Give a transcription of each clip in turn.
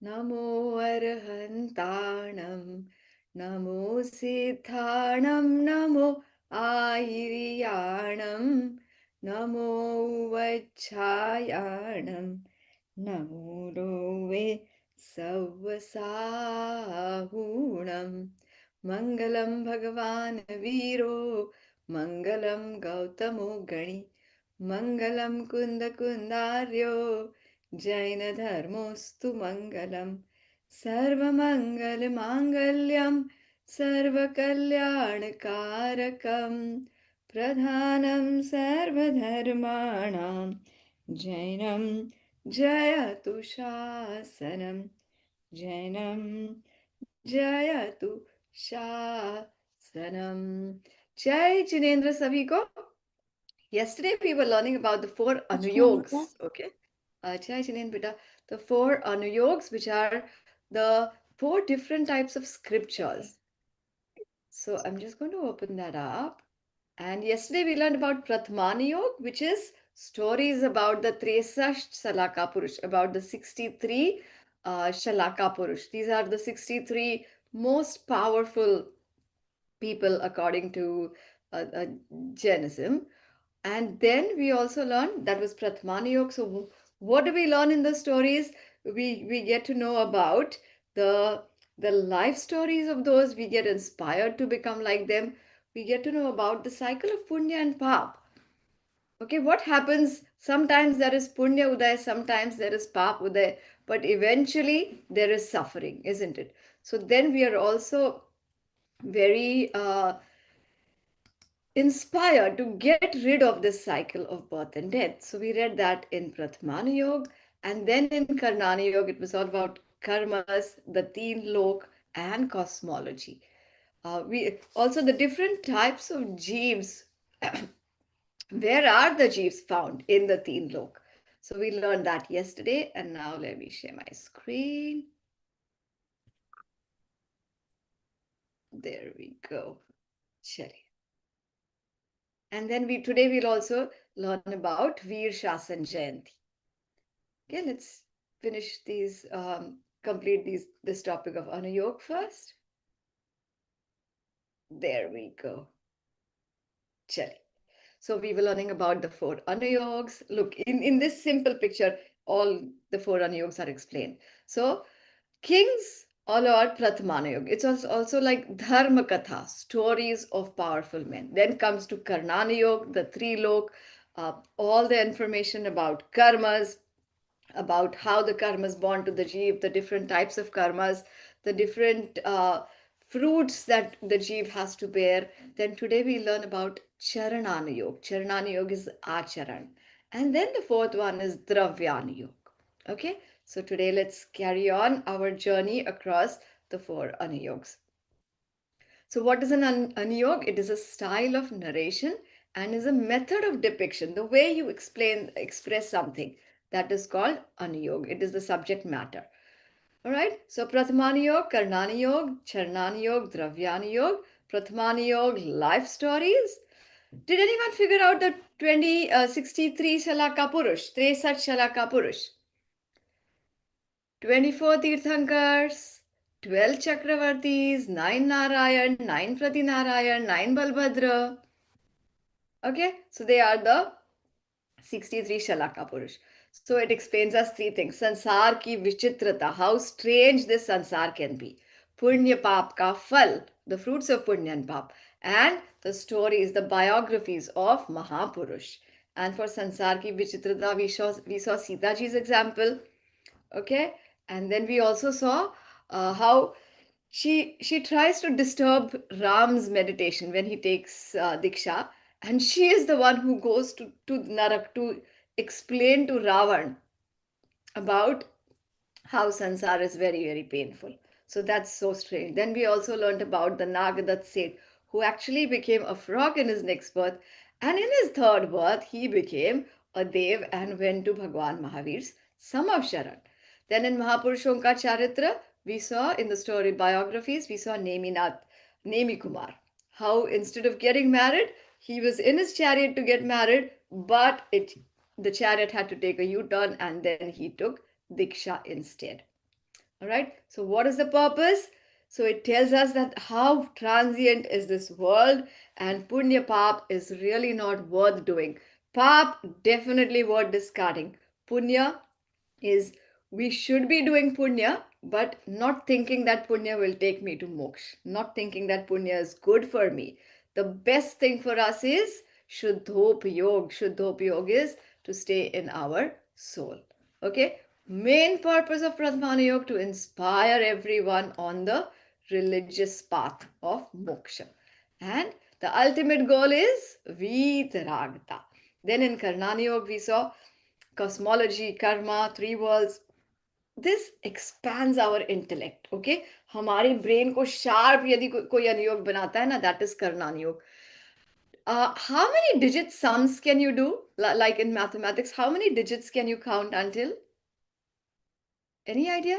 Namo Arhantanam, Namo Siddhanam, Namo Airiyanam, Namo Vachayanam, Namo Rove Savasahunam, Mangalam Bhagavan Viro, Mangalam Gautamo Gani, Mangalam Kunda Kundaryo, Jaina Dharmostu Mangalam Sarvamangal Mangalyam Sarvakalyanakarakam Pradhanam Sarvadharmanam Jainam Jayatu Shasanam Jainam Jayatu Shasanam. Jai Jinendra sabhi ko. Yesterday we were learning about the four अच्छा बेटा. Anuyogs. Okay. Jai Jinen beta. The four Anuyogs, which are the four different types of scriptures. So I'm just going to open that up. And yesterday we learned about Pratmanayog, which is stories about the Tresasht Salaka Purush, about the 63 Shalaka Purush. These are the 63 most powerful people according to Jainism. And then we also learned that was Pratmani Yoga. So what do we learn in the stories? We get to know about the the life stories of those. We get inspired to become like them. We get to know about the cycle of punya and pap. Okay, what happens? Sometimes there is punya uday, sometimes there is pap uday, but eventually there is suffering, isn't it? So then we are also very inspired to get rid of this cycle of birth and death. So we read that in Pratmana Yoga, and then in Karnana Yoga, it was all about karmas, the teen lok, and cosmology. We also the different types of jeeves. Where are the jeeves found in the teen lok? So we learned that yesterday, and now let me share my screen. There we go. Chali. And then we today we'll also learn about Veer Shasan Jayanti. Okay, let's finish these, complete this topic of Anuyog first. There we go. Chali. So we were learning about the four Anuyogs. Look, in this simple picture, all the four Anuyogs are explained. So kings all are Pratmanayog. It's also like Dharma Katha, stories of powerful men. Then comes to Karnanayog, the three lok, all the information about karmas, about how the karmas bond to the jeev, the different types of karmas, the different fruits that the jeev has to bear. Then today we learn about Charanana Yoga. Charanana Yoga is Acharan. And then the fourth one is Dravyana Yoga. Okay, so today let's carry on our journey across the four Anayogs. So, what is an Anuyog? It is a style of narration and is a method of depiction, the way you express something. That is called Anuyog. It is the subject matter. All right. So, Prathamaniyog, Karnaniyog, Charnaniyog, Dravyaniyog, Prathamaniyog, life stories. Did anyone figure out the 63 Shalaka Purush, Tresat Shalaka Purush? 24 Tirthankars, 12 Chakravartis, 9 Narayan, 9 Pratinarayan, 9 Balbhadra. Okay, so they are the 63 Shalaka Purush. So it explains us three things. Sansar ki vichitrata, how strange this sansar can be. Punya Pap ka fal, the fruits of Punya and Pap. And the stories, the biographies of Mahapurush. And for Sansar ki vichitrata, we saw Sita ji's example. Okay, and then we also saw how she tries to disturb Ram's meditation when he takes diksha, and she is the one who goes to Narak to explain to Ravan about how sansar is very, very painful. So that's so strange. Then we also learned about the Nagadat Seth, who actually became a frog in his next birth. And in his third birth, he became a Dev and went to Bhagwan Mahavir's Samavsharan. Then in Mahapurushonka Charitra, we saw in the story biographies, we saw Nemi Kumar. How instead of getting married, he was in his chariot to get married, but the chariot had to take a U-turn and then he took Diksha instead. All right. So, what is the purpose? So, it tells us that how transient is this world, and Punya Pap is really not worth doing. Pap definitely worth discarding. Punya is we should be doing punya, but not thinking that punya will take me to moksha, not thinking that punya is good for me. The best thing for us is shuddhopayog. Shuddhopayog is to stay in our soul. Okay, main purpose of Pradhana Yoga to inspire everyone on the religious path of moksha. And the ultimate goal is Vitaragata. Then in Karnani Yoga, we saw cosmology, karma, three worlds. This expands our intellect. Okay, हमारे brain को sharp यदि कोई अनुयोग बनाता है ना, that is karnani योग. How many digit sums can you do? Like in mathematics, how many digits can you count until? Any idea?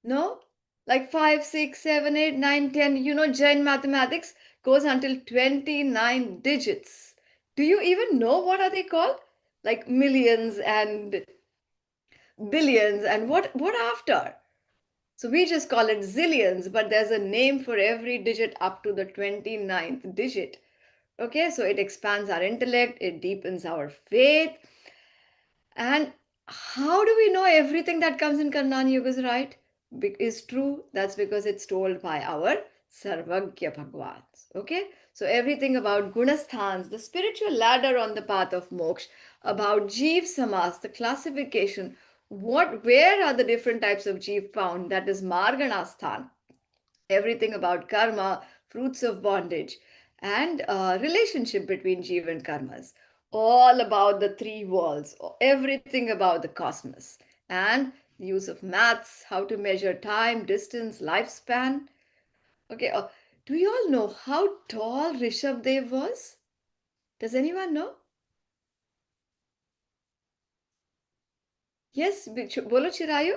No? Like 5, 6, 7, 8, 9, 10. You know, Jain mathematics goes until 29 digits. Do you even know what are they called? Like millions and billions and what after? So we just call it zillions, but there's a name for every digit up to the 29th digit. Okay, so it expands our intellect, it deepens our faith. And how do we know everything that comes in Karnani Yoga is right? Is true? That's because it's told by our Sarvagya Bhagwans. Okay? So everything about Gunasthans, the spiritual ladder on the path of moksha, about Jeev Samas, the classification, where are the different types of Jeev found? That is Marganasthan, everything about karma, fruits of bondage, and relationship between jiva and karmas. All about the three worlds, everything about the cosmos, and the use of maths, how to measure time, distance, lifespan. Okay, do you all know how tall Rishabh Dev was? Does anyone know? Yes, bolo Chirayu?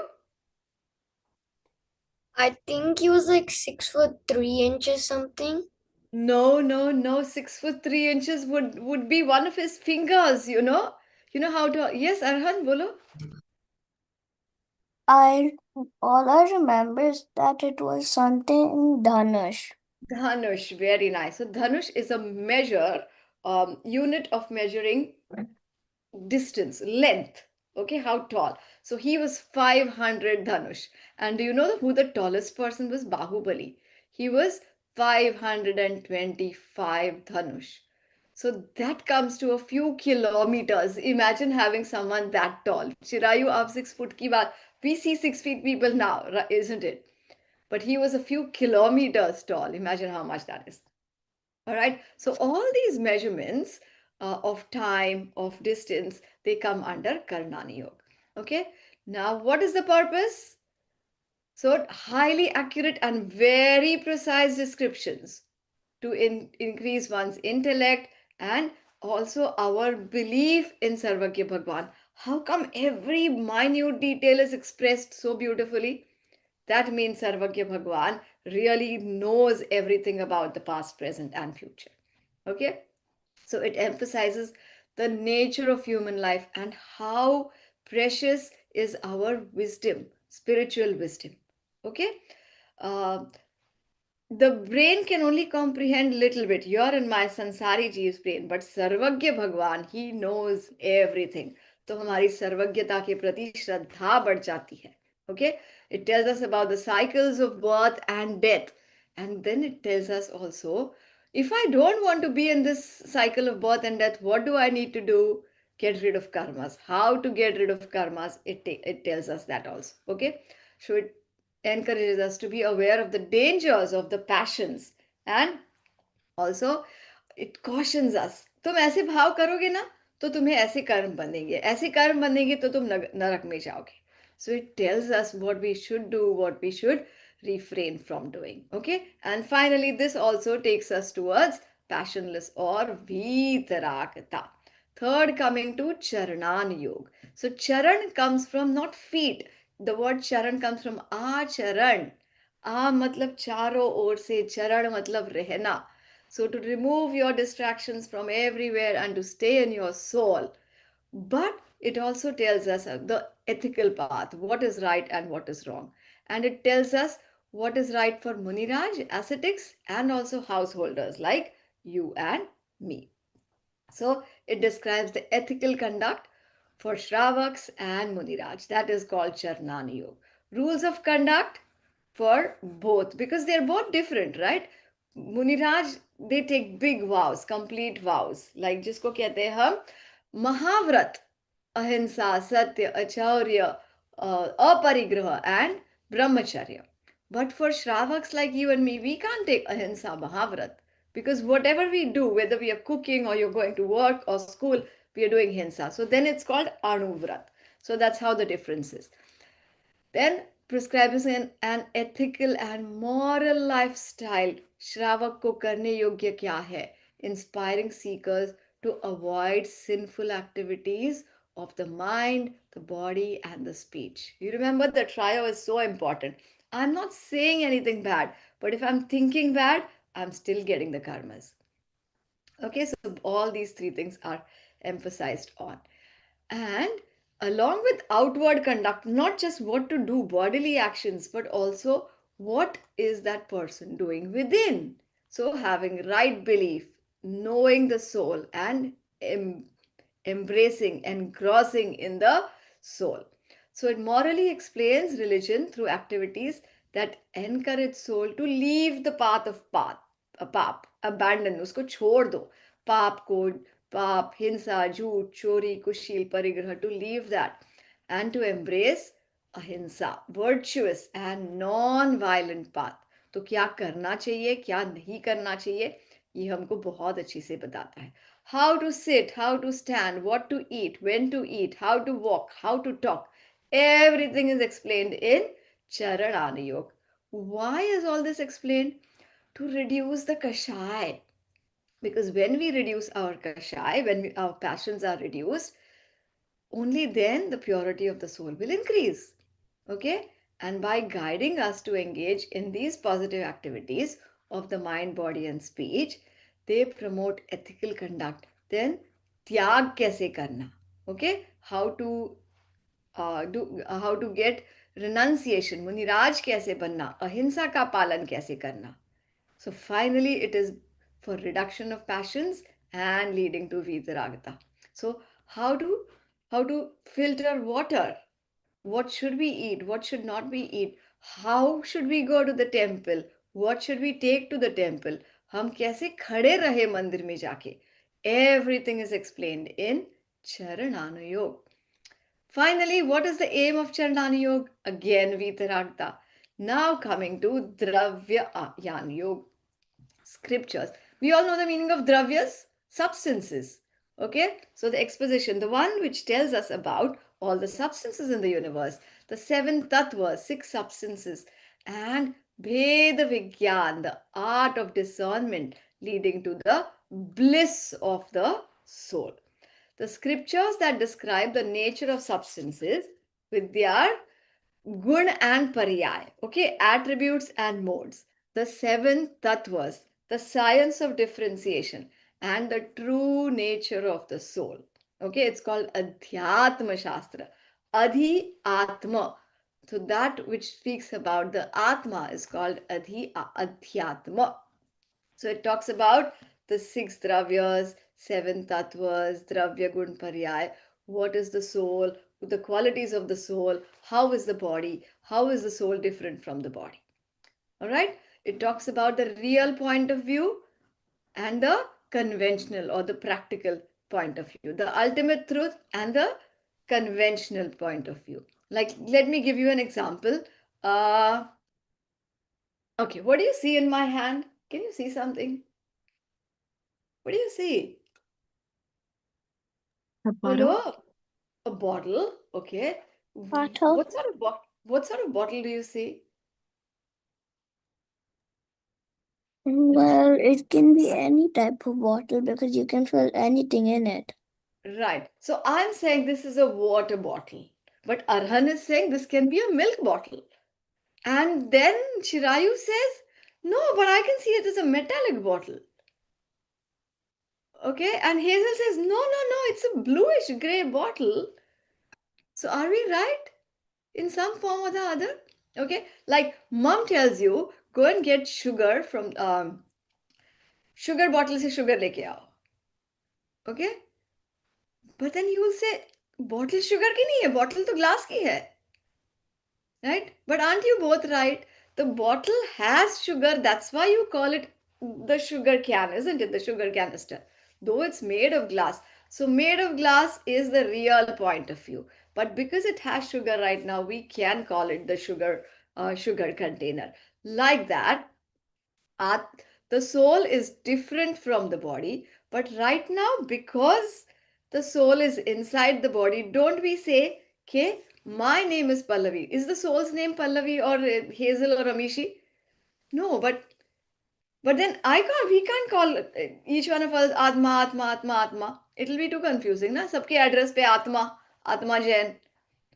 I think he was like 6 foot 3 inches something. No, no, no. 6 foot 3 inches would be one of his fingers. You know how to. Yes, Arhan, bolo. I all I remember is that it was something in Dhanush. Dhanush, very nice. So Dhanush is a measure, unit of measuring distance, length. Okay, how tall? So he was 500 Dhanush. And do you know who the tallest person was? Bahubali. He was 525 Dhanush. So that comes to a few kilometers. Imagine having someone that tall. Chirayu up 6 foot ki baat. We see 6 feet people now, isn't it? But he was a few kilometers tall. Imagine how much that is. All right. So all these measurements of time, of distance, they come under Karnani Yoga. Okay. Now, what is the purpose? So highly accurate and very precise descriptions to increase one's intellect and also our belief in Sarvagya Bhagwan. How come every minute detail is expressed so beautifully? That means Sarvagya Bhagwan really knows everything about the past, present, and future. Okay? So it emphasizes the nature of human life and how precious is our wisdom, spiritual wisdom. Okay? Uh, the brain can only comprehend little bit. Your and my Sansari Jeev's brain, but Sarvagya Bhagwan, he knows everything. तो हमारी सर्वज्ञता के प्रति श्रद्धा बढ़ जाती है. Okay? It tells us about the cycles of birth and death. And then it tells us also, if I don't want to be in this cycle of birth and death, what do I need to do? Get rid of karmas. How to get rid of karmas? It tells us that also. Okay? So it encourages us to be aware of the dangers of the passions and also it cautions us. तुम ऐसे भाव करोगे ना तो तुम्हें ऐसे कर्म बनेंगे, ऐसे कर्म बनेंगे तो तुम नरक में जाओगे. So it tells us what we should do, what we should refrain from doing. Okay, and finally this also takes us towards passionless or vitarakta. Third, coming to Charanan Yoga. So Charan comes from not feet. The word Charan comes from Acharan. आ मतलब चारों ओर से, चरण मतलब रहना. So to remove your distractions from everywhere and to stay in your soul. But it also tells us the ethical path, what is right and what is wrong. And it tells us what is right for Muniraj, ascetics, and also householders like you and me. So it describes the ethical conduct for Shravaks and Muniraj. That is called Charnani Yoga. Rules of conduct for both because they're both different, right? Muniraj, they take big vows, complete vows. Like जिसको कहते हैं हम महाव्रत, ahimsa, satya, acharya, aparigraha, and brahmacharya. But for Shravaks like you and me, we can't take ahimsa, mahavrat. Because whatever we do, whether we are cooking or you're going to work or school, we are doing hinsa. So then it's called anuvrat. So that's how the difference is. Then prescribes an ethical and moral lifestyle. Shravak ko karne yogya kya hai? Inspiring seekers to avoid sinful activities of the mind, the body, and the speech. You remember the trio is so important. I'm not saying anything bad, but if I'm thinking bad, I'm still getting the karmas. Okay, so all these three things are emphasized on. And along with outward conduct, not just what to do, bodily actions, but also what is that person doing within. So, having right belief, knowing the soul, and embracing, engrossing in the soul. So, it morally explains religion through activities that encourage soul to leave the path of पाप abandon उसको छोड़ दो पाप को पाप हिंसा झूठ चोरी कुशील परिग्रह to leave that and to embrace ahimsa virtuous and non violent path तो क्या करना चाहिए क्या नहीं करना चाहिए ये हमको बहुत अच्छी से बताता है how to sit how to stand what to eat when to eat how to walk how to talk everything is explained in charan anuyog why is all this explained to reduce the kashai because when we reduce our kashai our passions are reduced only then the purity of the soul will increase okay and by guiding us to engage in these positive activities of the mind body and speech they promote ethical conduct then त्याग कैसे करना okay how to get renunciation मुनिराज कैसे बनना अहिंसा का पालन कैसे करना so finally, it is for reduction of passions and leading to vitaragata. So how to filter water? What should we eat? What should not we eat? How should we go to the temple? What should we take to the temple? हम कैसे खड़े रहे मंदिर में जाके? Everything is explained in Charananuyog. Finally, what is the aim of Charananuyog? Again, Vitaragta. Now coming to Dravya Yan Yoga scriptures. We all know the meaning of dravyas, substances. Okay, so the exposition, the one which tells us about all the substances in the universe, the seven tattvas, six substances, and Bheda Vigyan, the art of discernment leading to the bliss of the soul. The scriptures that describe the nature of substances with their gun and paryay, okay, attributes and modes, the seven tattvas, the science of differentiation, and the true nature of the soul. Okay, it's called Adhyatma Shastra. Adhi Atma. So that which speaks about the Atma is called Adhyatma. So it talks about the six dravyas, seven tattvas, dravya gun paryay, what is the soul, the qualities of the soul, how is the body, how is the soul different from the body. All right? It talks about the real point of view and the conventional or the practical point of view, the ultimate truth and the conventional point of view. Like, let me give you an example. Uh, okay, what do you see in my hand? Can you see something? What do you see? A bottle. Hello? A bottle? Okay. Bottle. What sort of bottle do you see? Well, it can be any type of bottle because you can fill anything in it. Right. So I'm saying this is a water bottle. But Arhan is saying this can be a milk bottle. And then Chirayu says, no, but I can see it as a metallic bottle. Okay. And Hazel says, no, no, no, it's a bluish gray bottle. So are we right in some form or the other? Okay, like mom tells you, go and get sugar from sugar bottle से sugar लेके आओ. Okay, but then you will say bottle sugar की नहीं है, bottle तो glass की है. Right? But aren't you both right? The bottle has sugar, that's why you call it the sugar can, isn't it? The sugar canister. Though it's made of glass. So, made of glass is the real point of view. But because it has sugar right now, we can call it the sugar container. Like that, at the soul is different from the body, but right now because the soul is inside the body, don't we say, okay, my name is Pallavi. Is the soul's name Pallavi or Hazel or Amishi? No, but then I can't, we can't call each one of us Atma, Atma, Atma, Atma. It'll be too confusing, na? Sabke address pe Atma, Atma Jain.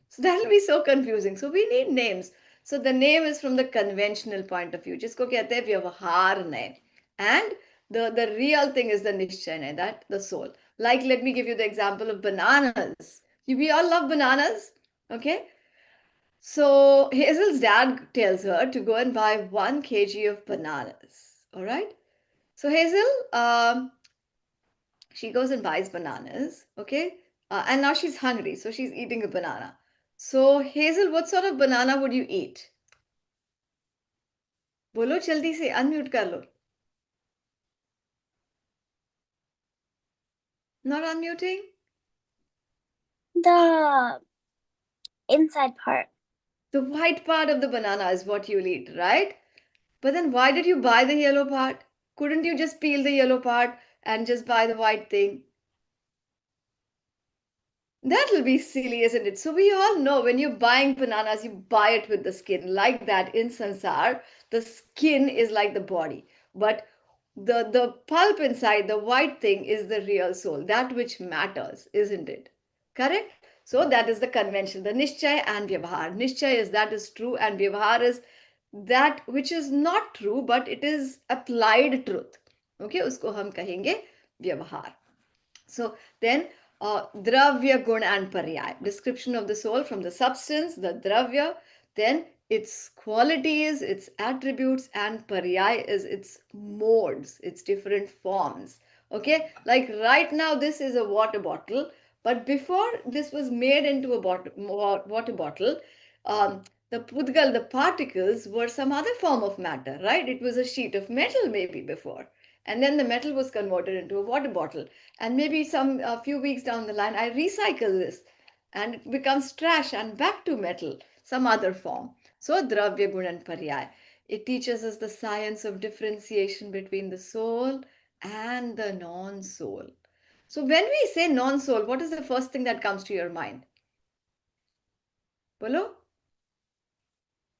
So that'll be so confusing. So we need names. So the name is from the conventional point of view. जिसको कहते हैं व्यवहार नय. And the real thing is the निश्चय नय, that the soul. Like let me give you the example of bananas. We all love bananas. Okay. So Hazel's dad tells her to go and buy 1 kg of bananas. All right. So Hazel, she goes and buys bananas. Okay. And now she's hungry. So she's eating a banana. So, Hazel, what sort of banana would you eat? बोलो जल्दी से unmute कर लो. Not unmuting? The inside part. The white part of the banana is what you'll eat, right? But then why did you buy the yellow part? Couldn't you just peel the yellow part and just buy the white thing? That'll be silly, isn't it? So we all know when you're buying bananas, you buy it with the skin. Like that in Sansar, the skin is like the body. But the pulp inside, the white thing, is the real soul, that which matters, isn't it? Correct? So that is the convention, the Nishchay and Vyavahar. Nishchay is that is true, and Vyavahar is that which is not true, but it is applied truth. Okay, usko hum kahenge Vyavahar. So then dravya, gun and paryay. Description of the soul from the substance, the dravya, then its qualities, its attributes, and paryay is its modes, its different forms. Okay, like right now this is a water bottle, but before this was made into a water bottle, the pudgal, the particles, were some other form of matter, right? It was a sheet of metal maybe before, and then the metal was converted into a water bottle, and maybe some a few weeks down the line I recycle this and it becomes trash and back to metal, some other form. So dravya, gun and paryay, it teaches us the science of differentiation between the soul and the non-soul. So when we say non-soul, what is the first thing that comes to your mind? Bolo?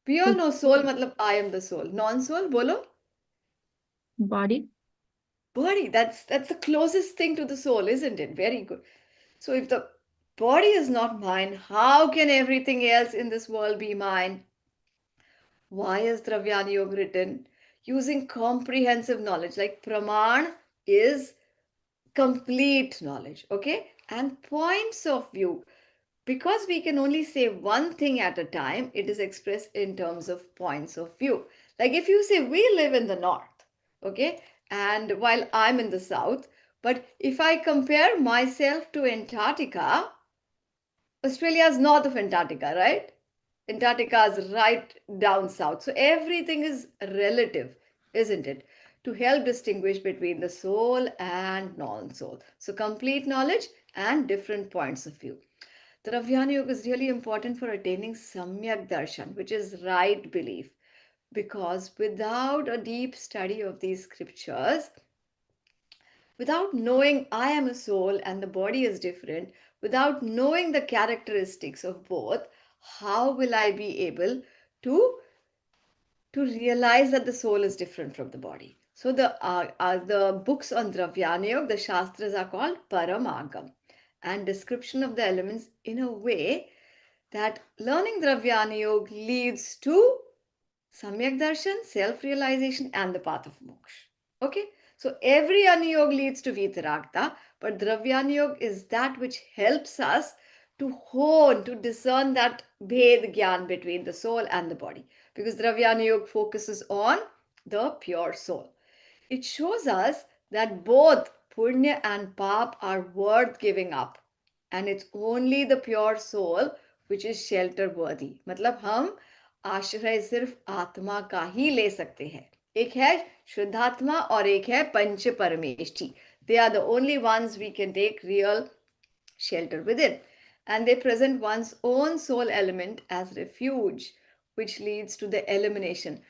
We all know soul matlab I am the soul. Non-soul, bolo? Body. Body. That's the closest thing to the soul, isn't it? Very good. So if the body is not mine, how can everything else in this world be mine? Why is Dravyani Yoga written? Using comprehensive knowledge, like Praman is complete knowledge, okay? And points of view. Because we can only say one thing at a time, it is expressed in terms of points of view. Like if you say, we live in the north, okay? And while I'm in the south, but if I compare myself to Antarctica, Australia is north of Antarctica, right? Antarctica is right down south. So everything is relative, isn't it? To help distinguish between the soul and non soul. So complete knowledge and different points of view. The Ravyani Yoga is really important for attaining Samyak Darshan, which is right belief. Because without a deep study of these scriptures, without knowing I am a soul and the body is different, without knowing the characteristics of both, how will I be able to realize that the soul is different from the body? So the books on Dravyana the Shastras are called Paramagam, and description of the elements in a way that learning Dravyana Yoga leads to Samyak Darshan, self realization, and the path of moksha. Okay, so every Anuyog leads to Vitaragta, but Dravyana Yoga is that which helps us to hone, to discern that Bhed Gyan between the soul and the body. Because Dravyana Yoga focuses on the pure soul. It shows us that both punya and pap are worth giving up. And it's only the pure soul which is shelter worthy. मतलब हम आश्रय सिर्फ आत्मा का ही ले सकते हैं. एक है शुद्धात्मा और एक है पंच परमेष्ठी. They are the only ones we can take real shelter within. And they present one's own soul element as refuge, which leads to the elimination.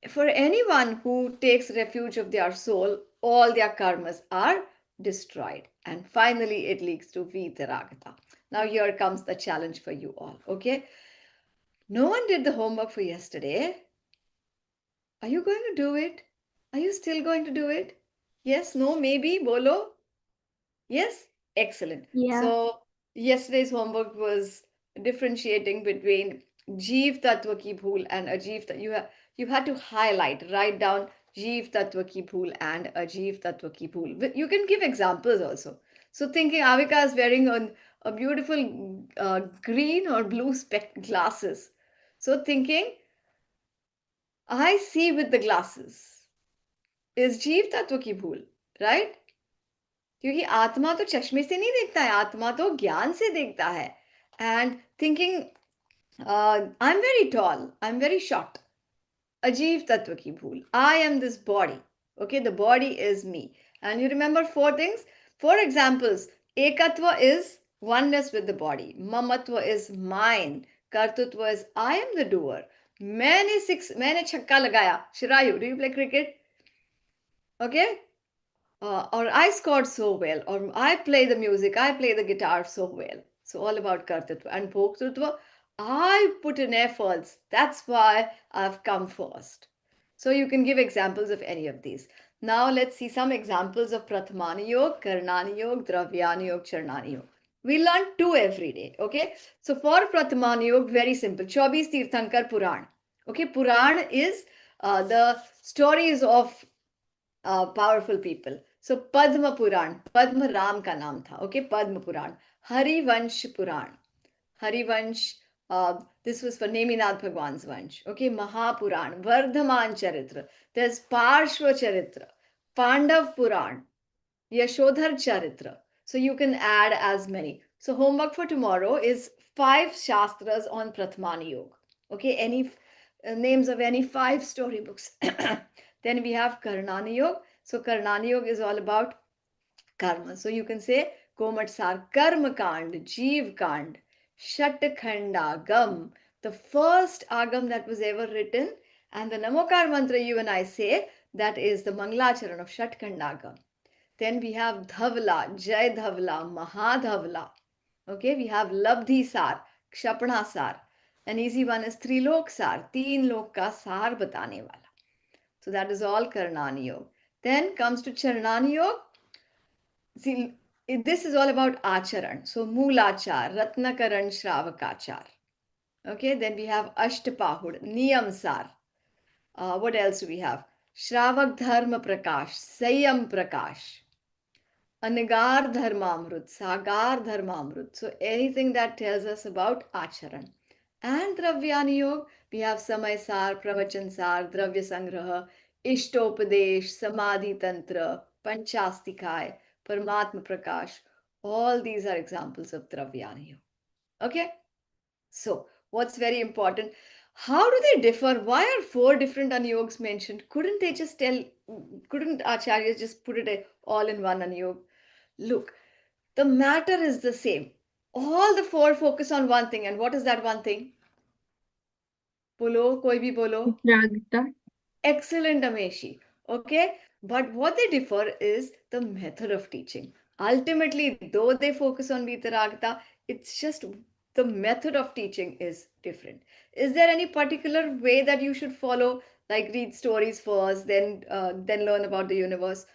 For anyone who takes refuge of their soul, all their karmas are destroyed. And finally, it leads to Vitaragata. Now, here comes the challenge for you all, okay? No one did the homework for yesterday. Are you going to do it? Are you still going to do it? Yes, no, maybe, bolo? Yes? Excellent. Yeah. So, yesterday's homework was differentiating between Jeev Tattva ki bhool and Ajeev Tattva. You had to highlight, write down Jeev Tattva ki bhool and Ajeev Tattva ki bhool. But you can give examples also. So, thinking Avika is wearing a beautiful green or blue glasses. So, thinking, I see with the glasses is Jeev Tattva ki bhool, right? क्योंकि आत्मा तो चश्मे से नहीं देखता है, आत्मा तो ज्ञान से देखता है. And thinking I am very tall, I am very short, अजीव तत्व की भूल. I am this body. Okay, the body is me. And you remember four things, four examples. एकत्व is oneness with the body. ममत्व is mine. कर्तृत्व is I am the doer. मैंने छक्का लगाया. Shirayu, do you play cricket? Okay. Or I scored so well, or I play the music, I play the guitar so well. So all about Kartatva. And Bhoktatva, I put in efforts. That's why I've come first. So you can give examples of any of these. Now let's see some examples of Prathamani Yoga, Karnani Yoga, Dravyani Yoga, Charnani Yoga. We learn two every day, okay? So for Prathamani Yoga, very simple. 24 Tirthankar Puran. Okay, Puran is the stories of powerful people. So Padma Puran, Padma Ram का नाम था. Okay, Padma Puran, Harivansh Puran, Harivansh. This was for Neminath Bhagwan's Vansh. Okay, Mahapuran, Vardhaman Charitra. There's Parshva Charitra, Pandav Puran, Yashodhar Charitra. So you can add as many. So homework for tomorrow is 5 shastras on Pratmani Yoga. Okay, any names of any 5 storybooks. Then we have Karnani Yoga. So Karnani Yoga is all about karma. So you can say Komatsar Karma Kand, Jeev Kand, Shat Gam, the first agam that was ever written, and the Namokar mantra you and I say, that is the Manglacharan of Shatkhandagam. Then we have Dhavla, Jai Dhavla, Mahadhavla. Okay, we have Labdhi Sar, Kshapna Sar. An easy one is Trilok Sar, Teen Lok ka Sar batane wala. So that is all Karnani Yoga. Then comes to Charnani Yoga. See, this is all about Acharan. So Moolachar, Ratnakaran, Shravakachar. Okay, then we have Ashtapahud, Niyam Sar. What else do we have? Shravak Dharma Prakash, Sayam Prakash. Anigar Dharmamrut, Sagar Dharmamrut. So anything that tells us about Acharan. And Dravyani Yoga, we have Samay Sar, Pravachan Sar, Dravya Sangraha, Ishtopadesh, Samadhi Tantra, Panchastikay, Paramatma Prakash. All these are examples of Dravyani Yoga. Okay? So, what's very important? How do they differ? Why are 4 different Anuyogs mentioned? Couldn't they just tell, couldn't Acharyas just put it all in one Anuyog? Look, the matter is the same. All the 4 focus on one thing. And what is that one thing? Bolo, koi bhi bolo. Vitragita. Excellent, Ameshi. Okay, but what they differ is the method of teaching. Ultimately, though they focus on Vitaragata, it's just the method of teaching is different. Is there any particular way that you should follow, like read stories first, then learn about the universe?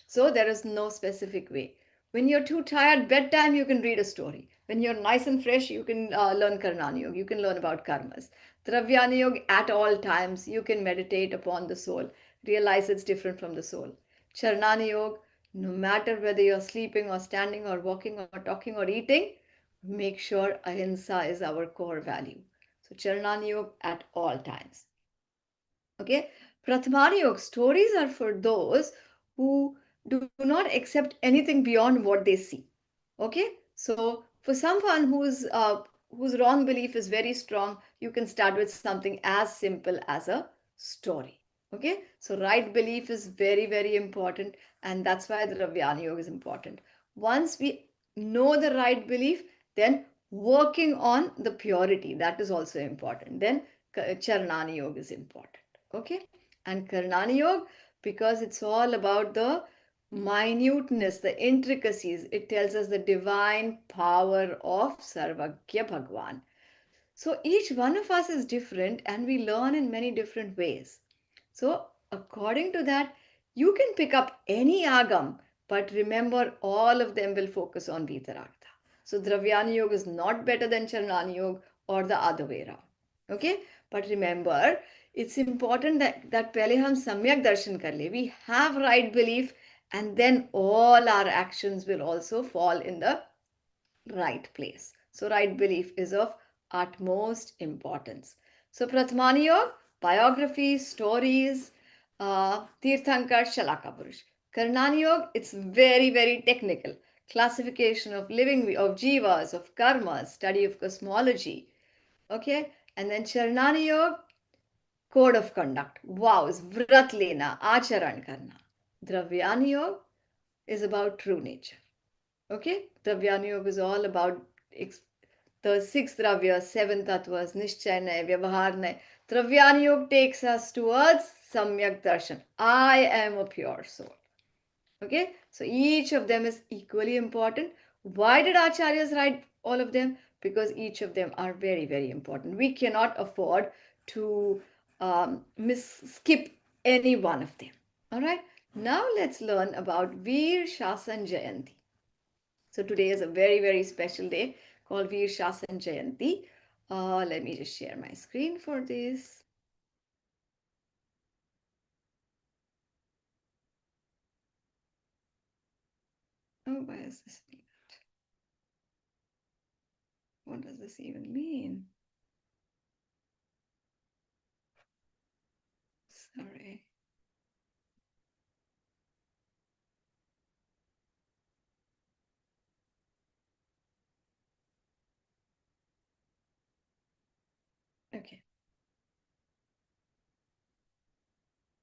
So there is no specific way. When you're too tired, bedtime, you can read a story. When you're nice and fresh, you can learn Karnani Yoga. You can learn about karmas. Dravyani Yoga, at all times, you can meditate upon the soul, realize it's different from the soul. Charnani Yoga, no matter whether you're sleeping or standing or walking or talking or eating, make sure ahimsa is our core value. So Charananyog at all times. Okay, Pratmani Yoga stories are for those who do not accept anything beyond what they see. Okay, so for someone whose wrong belief is very strong, you can start with something as simple as a story. Okay, so right belief is very very important, and that's why the Ravyani Yoga is important. Once we know the right belief, then working on the purity, that is also important. Then Charanani Yoga is important. Okay, and Karnani Yoga, because it's all about the minuteness, the intricacies. It tells us the divine power of Sarvagya Bhagwan. So each one of us is different and we learn in many different ways. So, according to that, you can pick up any agam, but remember all of them will focus on Vitaragta. So, Dravyani Yoga is not better than Charanani Yoga or the other way around. Okay? But remember, it's important that pehle hum samyak darshan kar le. We have right belief, and then all our actions will also fall in the right place. So, right belief is of utmost importance. So, Pratmaniyog, biography, stories, Tirthankar, Shalaka Purush. Karnaniyog, it's very, very technical. Classification of living, of jivas, of karmas, study of cosmology. Okay, and then Charananiyog, code of conduct. Vows, vrat lena, acharan karna. Dravyani is about true nature. Okay, Dravyani Yoga is all about the six Dravya, seven Tattvas, Nishchay, Vyavahar. Dravyani Yoga takes us towards Samyak Darshan. I am a pure soul. Okay, so each of them is equally important. Why did Acharyas write all of them? Because each of them are very, very important. We cannot afford to skip any one of them. All right, now let's learn about Veer, Shasan, Jayanti. So today is a very, very special day called Veer Shasan Jayanti. Let me just share my screen for this. Oh, why is this? What does this even mean? Sorry. Okay.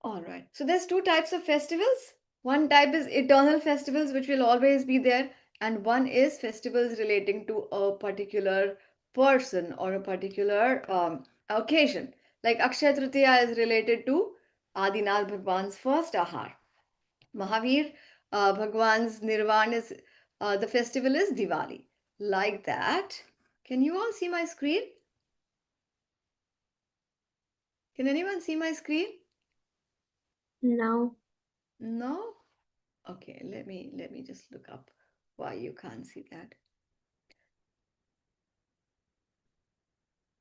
All right. So there's two types of festivals. One type is eternal festivals, which will always be there, and one is festivals relating to a particular person or a particular occasion. Like Akshaya Tritiya is related to Adinath Bhagwan's first ahar. Mahavir Bhagwan's Nirvan is the festival is Diwali. Like that. Can you all see my screen? Can anyone see my screen? Now. No? Okay, let me just look up why you can't see that.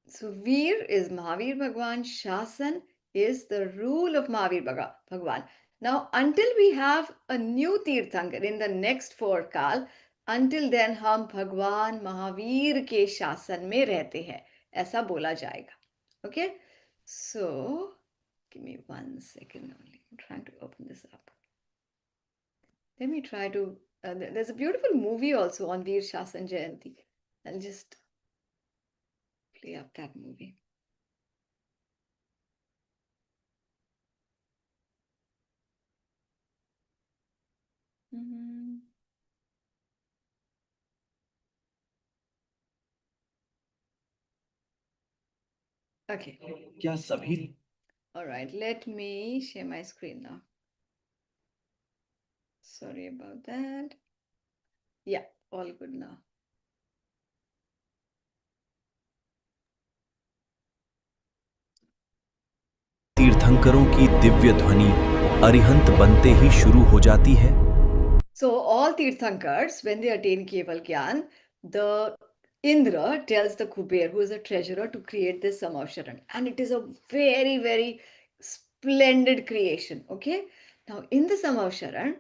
So Veer is Mahavir Bhagwan, Shasan is the rule of Mahavir Bhagwan. Now, until we have a new Tirthankar in the next four kal, until then हम भगवान महावीर के शासन में रहते हैं ऐसा बोला जाएगा. Okay, so give me 1 second only. I'm trying to open this up. Let me try to. There's a beautiful movie also on Veer Shasan Jayanti. I'll just play up that movie. Mhm. Okay. क्या सभी All right, let me share my screen now. Sorry about that. Yeah, all good now. तीर्थंकरों की दिव्य ध्वनि अरिहंत बनते ही शुरू हो जाती है. So all Tirthankars, when they attain Keval Gyan, the Indra tells the Kuber, who is a treasurer, to create this Samavsharan. And it is a very, very splendid creation. Okay. Now in the Samavsharan,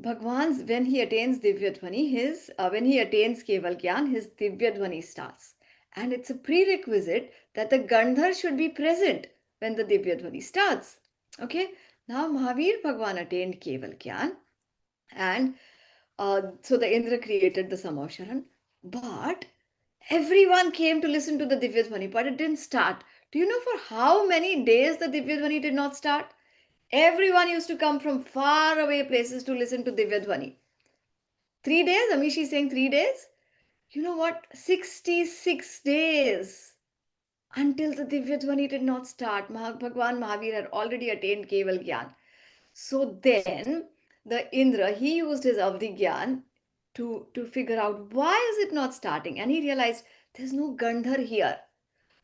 Bhagwan's, when he attains Divya Dhvani, when he attains Keval Gyan, his Divya Dhvani starts. And it's a prerequisite that the Gandhar should be present when the Divya Dhvani starts. Okay, now Mahavir Bhagwan attained Keval Gyan, and so the Indra created the Samavsharan, but everyone came to listen to the Divya Dhvani, but it didn't start. Do you know for how many days the Divya Dhvani did not start? Everyone used to come from far away places to listen to Divya Dhvani. 3 days? Amishi is saying 3 days? You know what? 66 days until the Divya Dhvani did not start. Bhagwan Mahavir had already attained Keval Gyan. So then the Indra, he used his Avdi Gyan to figure out why is it not starting. And he realized there's no Gandhar here.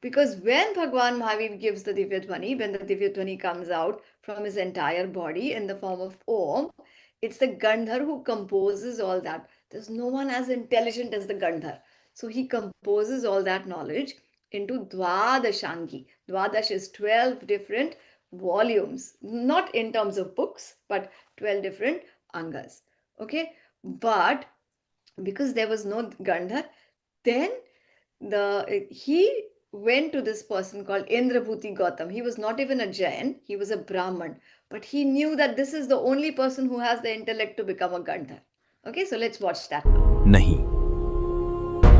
Because when Bhagwan Mahavir gives the Divya Dhvani, when the Divya Dhvani comes out from his entire body in the form of Om, it's the Gandhar who composes all that. There's no one as intelligent as the Gandhar. So he composes all that knowledge into Dwadashangi. Dwadash is 12 different volumes, not in terms of books, but 12 different angas. Okay, but because there was no Gandhar, then he went to this person called Indrabhuti Gautam. He was not even a Jain, he was a Brahman, but he knew that this is the only person who has the intellect to become a Gandhar. Okay, so let's watch that now. नहीं,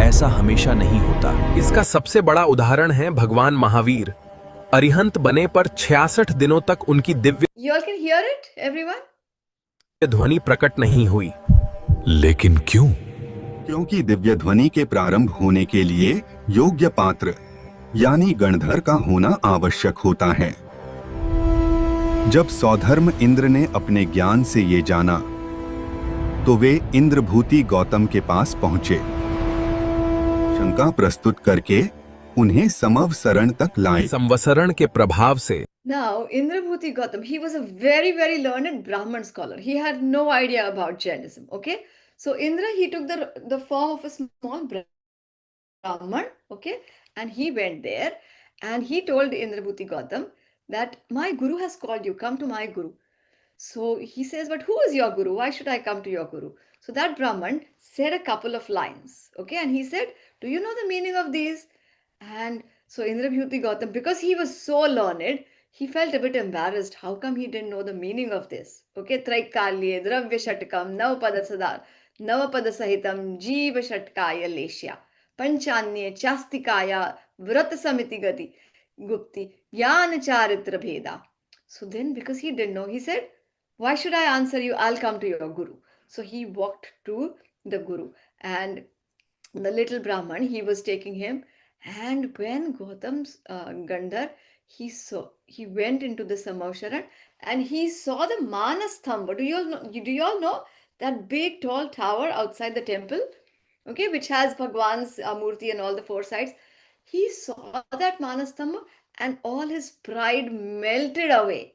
ऐसा हमेशा नहीं होता। इसका सबसे बड़ा उदाहरण है भगवान महावीर। अरिहंत बने पर 66 दिनों तक उनकी Divya You all can hear it, everyone? ध्वनि प्रकट नहीं हुई। लेकिन क्यों? क्योंकि दिव्य ध्वनि के प्रारंभ होने के लिए योग्य पात्र यानी गणधर का होना आवश्यक होता है। जब सौधर्म इंद्र ने अपने ज्ञान से ये जाना, तो वे इंद्रभूति गौतम के पास पहुंचे। शंका प्रस्तुत करके उन्हें समवसरण तक लाए। संवसरण के प्रभाव से Now, Indrabhuti Gautam, he was a very, very learned Brahman scholar. He had no idea about Jainism. Okay, so Indra, he took the form of a small Brahman. Okay, and he went there and he told Indrabhuti Gautam that my guru has called you, come to my guru. So he says, but who is your guru? Why should I come to your guru? So that Brahman said a couple of lines. Okay, and he said, do you know the meaning of these? And so Indrabhuti Gautam, because he was so learned, he felt a bit embarrassed. How come he didn't know the meaning of this? Okay, Traikalye, Dravya Shatkam, Navapada Sahitam, Jiva Shatkaya Leshya, Panchanye, Chastikaya, Vrata Samiti Gati, Gupti, Yan Charitra Bheda. So then, because he didn't know, he said, why should I answer you? I'll come to your guru. So he walked to the guru, and the little Brahman, he was taking him. And when Gautam's Gandhar, he went into the Samavsharan and he saw the Manasthamba. Do you all know that big tall tower outside the temple? Okay, which has Bhagwan's Murti and all the four sides. He saw that Manasthamba and all his pride melted away.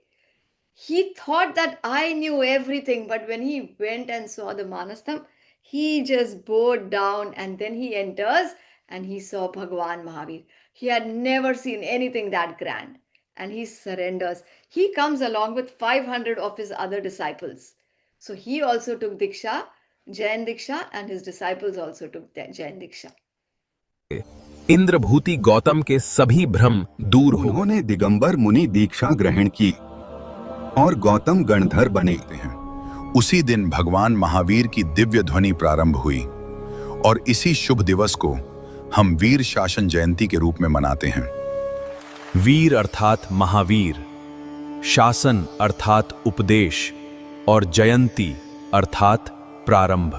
He thought that I knew everything, but when he went and saw the Manastham, he just bowed down and then he enters and he saw Bhagwan Mahavir. He had never seen anything that grand and he surrenders. He comes along with 500 of his other disciples. So he also took Diksha, Jain Diksha, and his disciples also took Jain Diksha. Indrabhuti Gautam के सभी भ्रम दूर हो। उन्होंने दिगंबर मुनि दीक्षा ग्रहण की और गौतम गणधर बने हैं। उसी दिन भगवान महावीर की दिव्य ध्वनि प्रारंभ हुई और इसी शुभ दिवस को हम वीर शासन जयंती के रूप में मनाते हैं। वीर अर्थात महावीर, शासन अर्थात उपदेश और जयंती अर्थात प्रारंभ।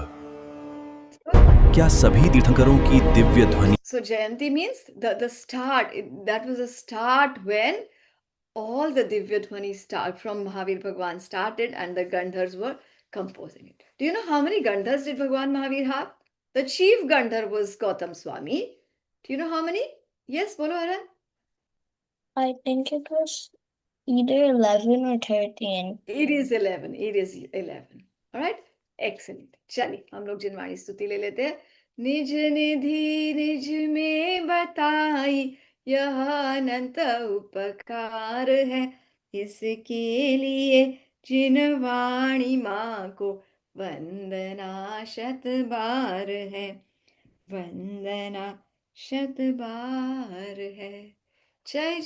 क्या सभी तीर्थंकरों की दिव्य ध्वनि? So Jayanti means the start. That was a start when all the Divya Dhvani start from Mahavir Bhagwan started and the Gandhars were composing it. Do you know how many Gandhars did Bhagwan Mahavir have? The chief Gandhar was Gautam Swami. Do you know how many? Yes, Bolo Aran. I think it was either 11 or 13. It is 11. It is 11. All right. Excellent. चलिए हम लोग जिनवाणी स्तुति ले लेते हैं। निज निधि निज में बताई यह अनंत उपकार है, इसके लिए जिनवाणी माँ को वंदना शत बार है, वंदना शत बार है। जय